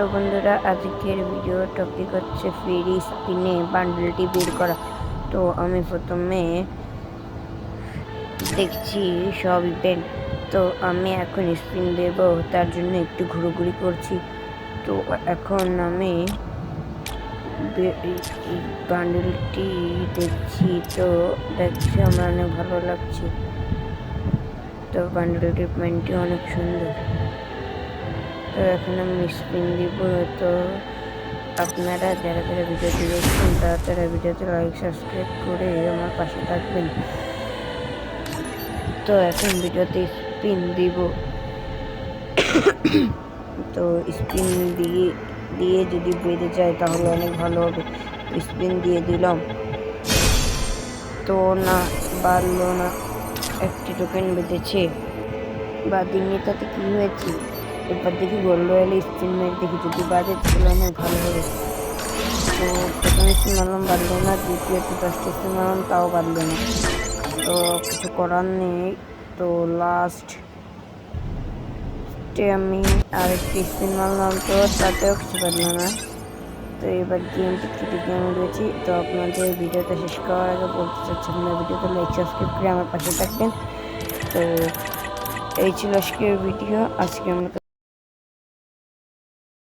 তো বন্ধুরা, আজকের ভিডিও টপিক হচ্ছে ফ্রি স্পিনে বান্ডেলটি বের করা। তো আমি প্রথমে দেখছি সব ইভেন্ট। তো আমি এখন স্পিন দেব, তার জন্য একটু ঘুরোঘুরি করছি। তো এখন আমি বান্ডেলটি দেখছি, তো দেখছি আমার অনেক ভালো লাগছে। তো বান্ডেলটির প্যান্টটি অনেক সুন্দর। তো এখন আমি স্পিন দিব। তো আপনারা যারা যারা ভিডিওটি দেখছেন তারা ভিডিওতে লাইক সাবস্ক্রাইব করে আমার পাশে থাকবেন। তো এখন ভিডিওতে স্পিন দিব। তো স্পিন দিয়ে যদি বেড়ে যায় তাহলে অনেক ভালো হবে। স্পিন দিয়ে দিলাম, তো না বাড়লো না, একটি টোকেন বেঁধেছে। বা দিনে তাতে কি হয়েছে, এবার দেখি গোল্ড রয়্যালে স্পিন মেরে দেখি যদি বাজে তাহলে অনেক ভালো হবে। তো প্রথমে স্পিন মারলাম, বাড়লো না। দ্বিতীয়ত 10টা স্পিন মারলাম, তাও বাড়লো না। তো কিছু করার নেই। তো লাস্টে আমি আরেকটি স্পিন মারলাম, তো তাতেও কিছু পারলো না। তো এবার গেমটি কেটে গেম রয়েছি। তো আপনাদের ভিডিওটা শেষ করার আগে বলতে চাচ্ছি, আপনার ভিডিওতে লাইক সাবস্ক্রাইব করে আমার পাশে থাকবেন। তো এই ছিল আজকের ভিডিও। আজকে আমরা